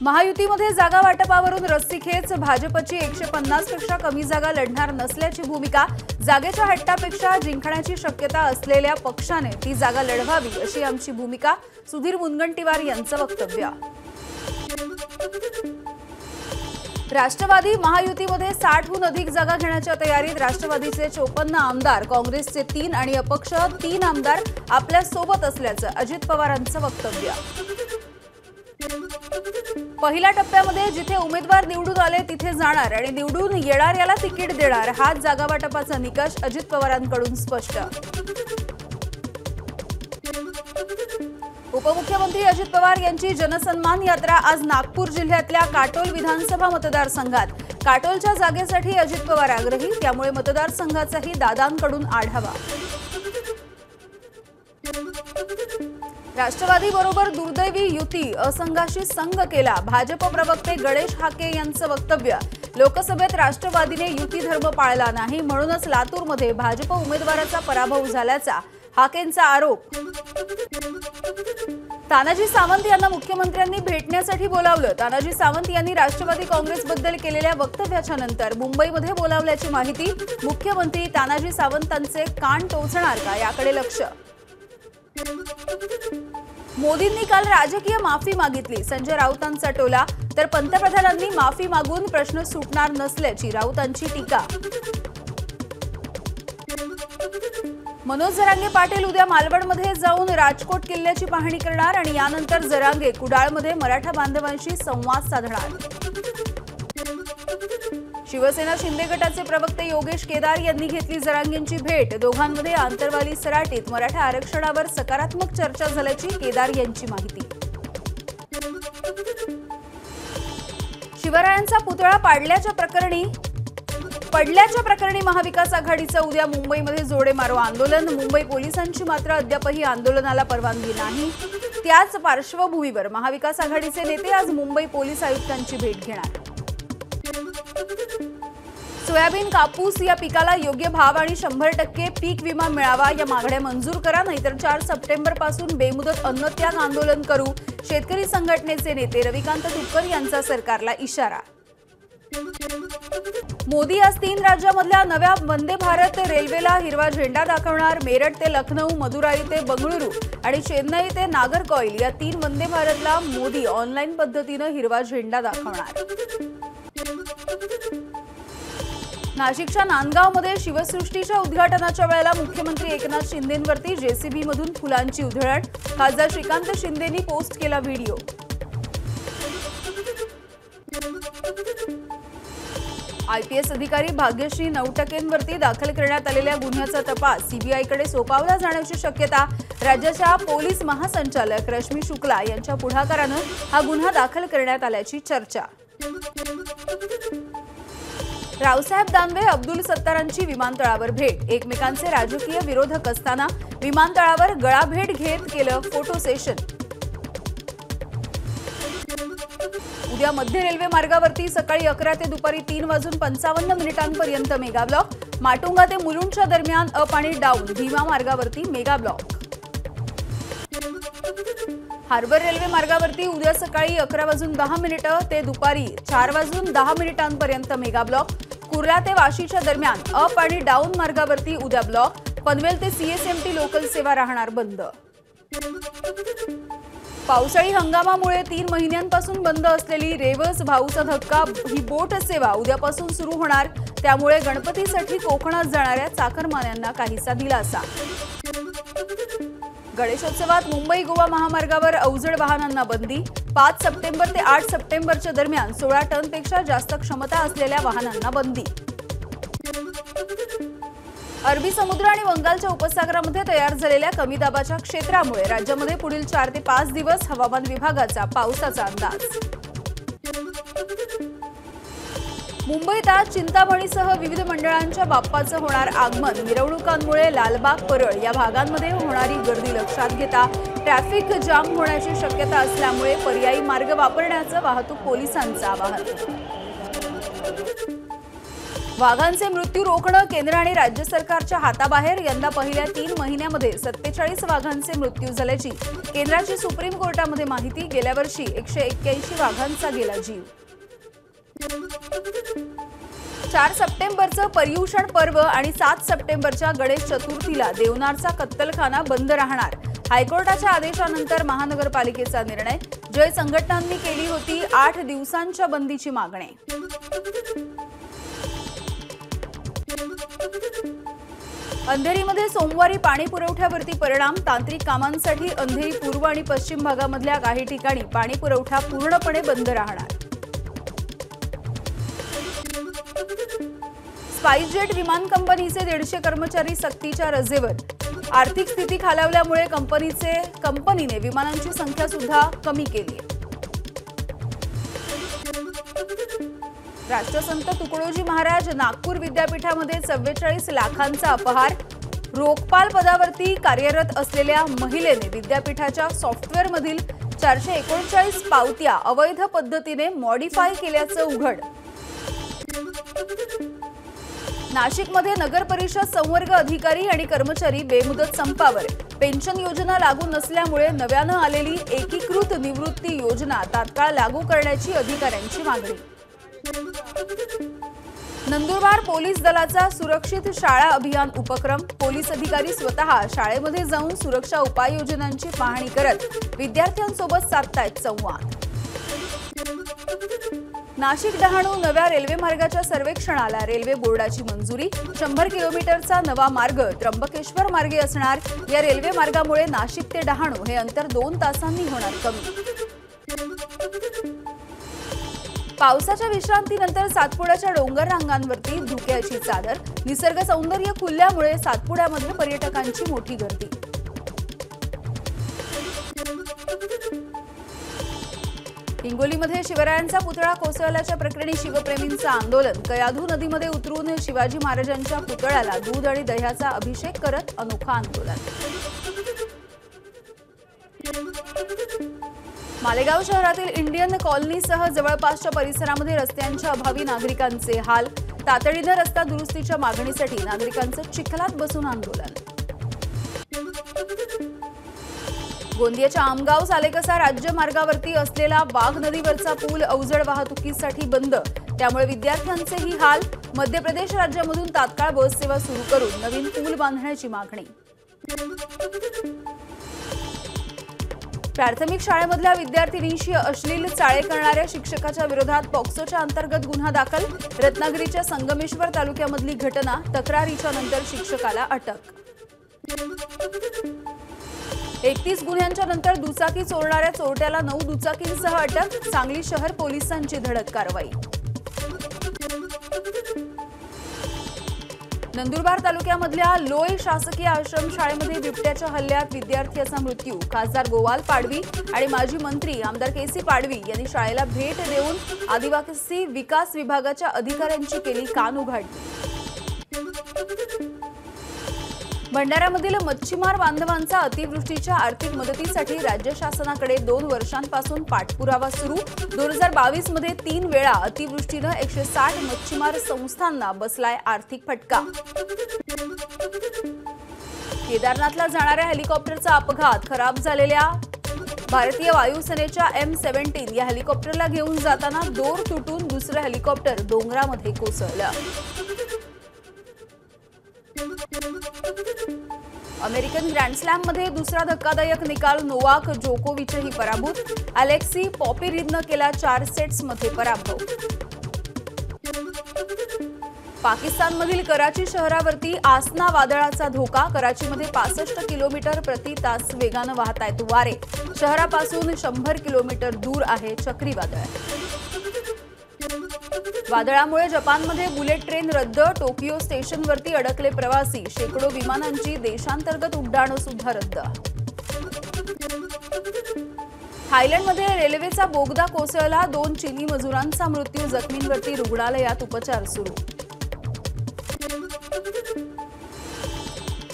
महायुतीमध्ये जागा वाटपावरून रस्सीखेच, भाजपची 150 पेक्षा कमी जागा लढणार नसल्याची भूमिका। जागेच्या हट्टापेक्षा जिंकण्याची शक्यता असलेल्या पक्षाने ती जागा लढवावी अशी आमची भूमिका, सुधीर मुनगंटीवार यांचं वक्तव्य। राष्ट्रवादी महायुतीमध्ये 60हून अधिक जागा घेण्याच्या तयारीत। राष्ट्रवादीचे 54 आमदार, काँग्रेसचे 3 आणि अपक्ष 3 आमदार आपल्या सोबत असल्याचं अजित पवारांचं वक्तव्य। पहिल्या टप्प्यामध्ये जिथे उमेदवार निवडून आले तिथे जाणार आणि निवडून येणाऱ्याला तिकीट देणार, हाच जागा वाटपाचा निकष, अजित पवारांकडून स्पष्ट। उपमुख्यमंत्री अजित पवार यांची जनसन्मान यात्रा आज नागपूर जिल्ह्यातल्या काटोल विधानसभा मतदारसंघात। काटोलच्या जागेसाठी अजित पवार आग्रही, त्यामुळे मतदारसंघाचाही दादांकडून आढावा। राष्ट्रवादी बरोबर दुर्दैवी युती, असंघाशी संघ केला, भाजप प्रवक्ते गणेश हाके यांचं वक्तव्य। लोकसभेत राष्ट्रवादीने युती धर्म पाळला नाही, म्हणूनच लातूरमध्ये भाजप उमेदवाराचा पराभव झाल्याचा हाकेंचा आरोप। तानाजी सावंत यांना मुख्यमंत्र्यांनी भेटण्यासाठी बोलावलं। तानाजी सावंत यांनी राष्ट्रवादी काँग्रेसबद्दल केलेल्या वक्तव्याच्या नंतर मुंबईमध्ये बोलावल्याची माहिती। मुख्यमंत्री तानाजी सावंतांचे कान टोचणार का, याकडे लक्ष। मोदींनी काल राजकीय माफी मागितली, संजय राऊतांचा टोला, तर पंतप्रधानांनी माफी मागून प्रश्न सुटणार नसल्याची राऊतांची टीका। मनोज जरांगे पाटील उद्या मालवणमध्ये जाऊन राजकोट किल्ल्याची पाहणी करणार आणि यानंतर जरांगे कुडाळमध्ये मराठा बांधवांशी संवाद साधणार। शिवसेना शिंदे गटाचे प्रवक्ते योगेश केदार यांनी घेतली जरांगेंची भेट। दोघांमध्ये आंतरवाली सराटीत मराठा आरक्षणावर सकारात्मक चर्चा झाल्याची केदार यांची माहिती। शिवरायांचा पुतळा पडल्याच्या प्रकरणी महाविकास आघाडीचं उद्या मुंबईमध्ये जोडे मारो आंदोलन। मुंबई पोलिसांची मात्र अद्यापही आंदोलनाला परवानगी नाही। त्याच पार्श्वभूमीवर महाविकास आघाडीचे नेते आज मुंबई पोलीस आयुक्तांची भेट घेणार। सोयाबीन, कापूस या पिकाला योग्य भाव आणि 100% पीक विमा मिळावा या मागण्या मंजूर करा, नाहीतर 4 सप्टेंबर पासून बेमुदत अन्नत्याग आंदोलन करू, शेतकरी संघटनेचे नेते रविकांत तुपकर यांचा सरकारला इशारा। मोदी आज 3 राज्यांमधल्या नव्या वंदे भारत रेल्वेला हिरवा झेंडा दाखवणार। मेरठ ते लखनौ, मदुराई ते बंगळुरू आणि चेन्नई ते नागरकोइल या 3 वंदे भारतला मोदी ऑनलाईन पद्धतीने हिरवा झेंडा दाखवणार। नाशिकच्या नांदगावमध्ये शिवसृष्टीच्या उद्घाटनाच्या वेळेला मुख्यमंत्री एकनाथ शिंदेंवरती जेसीबी मधून फुलांची उधळण, खासदार श्रीकांत शिंदेंनी पोस्ट केला व्हिडिओ। आयपीएस अधिकारी भाग्यश्री नवटकेंवरती दाखल करण्यात आलेल्या गुन्ह्याचा तपास सीबीआयकडे सोपवला जाण्याची शक्यता। राज्याच्या पोलीस महासंचालक रश्मी शुक्ला यांच्या पुढाकारानं हा गुन्हा दाखल करण्यात आल्याची चर्चा। रावसाहेब दानवे, अब्दुल सत्तारांची विमानतळावर भेट, एकमेकांचे राजकीय विरोधक असताना विमानतळावर गळाभेट घेत केलं फोटो सेशन। उद्या मध्य रेल्वे मार्गावरती सकाळी 11 ते दुपारी 3 वाजून 55 मिनिटांपर्यंत मेगा ब्लॉक। माटुंगा ते मुलुंडच्या दरम्यान अप आणि डाऊन, भीमा मार्गावरती मेगा ब्लॉक। हार्बर रेल्वे मार्गावरती उद्या सकाळी 11:10 ते दुपारी 4:10 मेगा ब्लॉक। कुर्ला ते वाशीच्या दरम्यान अप आणि डाऊन मार्गावरती उद्या ब्लॉक। पनवेल ते सीएसएमटी लोकल सेवा राहणार बंद। पावसाळी हंगामामुळे 3 महिन्यांपासून बंद असलेली रेवस भाऊचा धक्का ही बोट सेवा उद्यापासून सुरू होणार, त्यामुळे गणपतीसाठी कोकणात जाणाऱ्या चाकरमान्यांना काहीसा दिलासा। गणेशोत्सवात मुंबई गोवा महामार्गावर अवजड वाहनांना बंदी। 5 सप्टेंबर ते 8 सप्टेंबरच्या दरम्यान 16 टनपेक्षा जास्त क्षमता असलेल्या वाहनांना बंदी। अरबी समुद्र आणि बंगालच्या उपसागरामध्ये तयार झालेल्या कमी दाबाच्या क्षेत्रामुळे राज्यामध्ये पुढील 4 ते 5 दिवस हवामान विभागाचा पावसाचा अंदाज। मुंबईत आज चिंतामणीसह विविध मंडळांच्या बाप्पाचं होणार आगमन। मिरवणुकांमुळे लालबाग, परळ या भागांमध्ये होणारी गर्दी लक्षात घेता ट्रॅफिक जाम होण्याची शक्यता असल्यामुळे पर्यायी मार्ग वापरण्याचं वाहतूक पोलिसांचं आवाहन। वाघांचे मृत्यू रोखणं केंद्र आणि राज्य सरकारच्या हाताबाहेर. यंदा पहिल्या 3 महिन्यामध्ये 47 वाघांचे मृत्यू झाल्याची केंद्राची सुप्रीम कोर्टामध्ये माहिती. गेल्या वर्षी 181 वाघांचा गेला जीव. 4 सप्टेंबरचं पर्युषण पर्व आणि 7 सप्टेंबरच्या गणेश चतुर्थीला देवनारचा कत्तलखाना बंद राहणार. हायकोर्टाच्या आदेशानंतर महानगरपालिकेचा निर्णय. जय संघटनांनी केली होती 8 दिवसांच्या बंदीची मागणी. अंधेरीमध्ये सोमवारी पाणी पुरवठ्यावरती परिणाम. तांत्रिक कामांसाठी अंधेरी पूर्व आणि पश्चिम भागामधल्या काही ठिकाणी पाणी पुरवठा पूर्णपणे बंद राहणार. स्पाइसजेट विमान कंपनीचे 150 कर्मचारी सक्तीच्या रजेवर. आर्थिक स्थिती खालावल्यामुळे कंपनीने विमानांची संख्या सुद्धा कमी केली. राष्ट्रसंत तुकडोजी महाराज नागपूर विद्यापीठामध्ये 44 लाखांचा अपहार. रोखपाल पदावरती कार्यरत असलेल्या महिलेने विद्यापीठाच्या सॉफ्टवेअरमधील 439 पावत्या अवैध पद्धतीने मॉडिफाय केल्याचं उघड. नाशिकमध्ये नगर परिषद संवर्ग अधिकारी आणि कर्मचारी बेमुदत संपावर. पेन्शन योजना लागू नसल्यामुळे नव्यानं आलेली एकीकृत निवृत्ती योजना तात्काळ लागू करण्याची अधिकाऱ्यांची मागणी. नंदुरबार पोलीस दलाचा सुरक्षित शाळा अभियान उपक्रम. पोलीस अधिकारी स्वतः शाळेमध्ये जाऊन सुरक्षा उपाययोजनांची पाहणी करत विद्यार्थ्यांसोबत साधतायत संवाद. नाशिक डहाणू नव्या रेल्वे मार्गाच्या सर्वेक्षणाला रेल्वे बोर्डाची मंजुरी. 100 किलोमीटरचा नवा मार्ग त्र्यंबकेश्वर मार्गे असणार. या रेल्वे मार्गामुळे नाशिक ते डहाणू हे अंतर 2 तासांनी होणार कमी. पावसाच्या विश्रांतीनंतर सातपुड्याच्या डोंगर रांगांवरती धुक्याची चादर. निसर्ग सौंदर्य खुलल्यामुळे सातपुड्यामध्ये पर्यटकांची मोठी गर्दी. हिंगोलीमध्ये शिवरायांचा पुतळा कोसळल्याच्या प्रकरणी शिवप्रेमींचं आंदोलन. कयाधू नदीमध्ये उतरून शिवाजी महाराजांच्या पुतळ्याला दूध आणि दह्याचा अभिषेक करत अनोखा आंदोलन. मालेगाव शहरातील इंडियन कॉलनीसह जवळपासच्या परिसरामध्ये रस्त्यांच्या अभावी नागरिकांचे हाल. तातडीनं रस्ता दुरुस्तीच्या मागणीसाठी नागरिकांचं चिखलात बसून आंदोलन. गोंदियाच्या आमगाव सालेकसा राज्य मार्गावरती असलेला वाघ नदीवरचा पूल अवजड वाहतुकीसाठी बंद. त्यामुळे विद्यार्थ्यांचेही हाल. मध्य प्रदेश राज्यामधून तात्काळ बस सेवा सुरू करून नवीन पूल बांधण्याची मागणी. प्राथमिक शाळेमधल्या विद्यार्थिनींशी अश्लील चाळे करणाऱ्या शिक्षकाच्या विरोधात पॉक्सोच्या अंतर्गत गुन्हा दाखल. रत्नागिरीच्या संगमेश्वर तालुक्यामधली घटना. तक्रारीच्या नंतर शिक्षकाला अटक. 31 गुन्ह्यांच्या नंतर दुचाकी चोरणाऱ्या चोरट्याला 9 दुचाकींसह अटक. सांगली शहर पोलिसांची धडक कारवाई. नंदुरबार तालुक्यामधल्या लोय शासकीय आश्रमशाळेमध्ये बिबट्याच्या हल्ल्यात विद्यार्थ्याचा मृत्यू. खासदार गोवाल पाडवी आणि माजी मंत्री आमदार केसी पाडवी यांनी शाळेला भेट देऊन आदिवासी विकास विभागाच्या अधिकाऱ्यांची केली कानउघाडणी. भंडाऱ्यामधील मच्छीमार बांधवांचा अतिवृष्टीच्या आर्थिक मदतीसाठी राज्य शासनाकडे 2 वर्षांपासून पाठपुरावा सुरू. 2022 मध्ये 3 वेळा अतिवृष्टीनं 160 मच्छीमार संस्थांना बसलाय आर्थिक फटका. केदारनाथला जाणाऱ्या हेलिकॉप्टरचा अपघात. खराब झालेल्या भारतीय वायुसेनेच्या M17 या हेलिकॉप्टरला घेऊन जाताना दोर तुटून दुसरं हेलिकॉप्टर डोंगरामध्ये कोसळलं. अमेरिकन ग्रँडस्लॅममध्ये दुसरा धक्कादायक निकाल. नोवाक जोकोविचही पराभूत. अलेक्सी पॉपिरिननं केला 4 सेट्समध्ये पराभव. पाकिस्तानमधील कराची शहरावरती आसना वादळाचा धोका. कराचीमध्ये 65 किलोमीटर प्रति तास वेगानं वाहत आहेत वारे. शहरापासून 100 किलोमीटर दूर आहे चक्रीवादळ. वादळामुळे जपानमध्ये बुलेट ट्रेन रद्द. टोकियो स्टेशनवरती अडकले प्रवासी. शेकडो विमानांची देशांतर्गत उड्डाणं सुद्धा रद्द. थायलंडमध्ये रेल्वेचा बोगदा कोसळला. 2 चीनी मजुरांचा मृत्यू. जखमींवरती रुग्णालयात उपचार सुरू.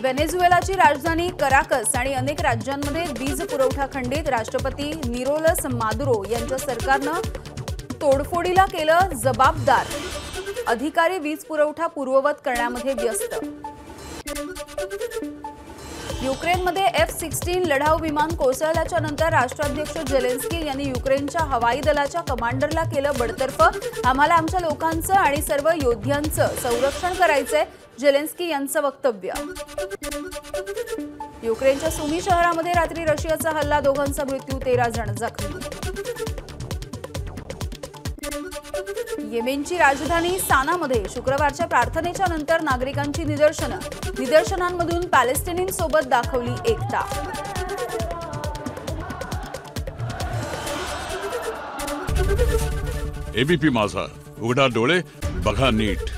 व्हेनेझुएलाची राजधानी कराकस आणि अनेक राज्यांमध्ये वीज पुरवठा खंडित. राष्ट्रपती निकोलस मादुरो यांच्या सरकारनं तोडफोडीला केलं जबाबदार. अधिकारी वीज पुरवठा पूर्ववत करण्यामध्ये व्यस्त. युक्रेनमध्ये F-16 लढाऊ विमान कोसळल्याच्या नंतर राष्ट्राध्यक्ष झेलेन्स्की यांनी युक्रेनच्या हवाई दलाच्या कमांडरला केलं बडतर्फ. आम्हाला आमच्या लोकांचं आणि सर्व योद्ध्यांचं संरक्षण करायचंय, झेलेन्स्की यांचं वक्तव्य. युक्रेनच्या सुमी शहरामध्ये रात्री रशियाचा हल्ला, दोघांचा मृत्यू, 13 जण जखमी. येमेनची राजधानी सानामध्ये शुक्रवारच्या प्रार्थनेच्या नंतर नागरिकांची निदर्शनांमधून पॅलेस्टिनींसोबत दाखवली एकता. एबीपी माझा, उघडा डोळे बघा नीट.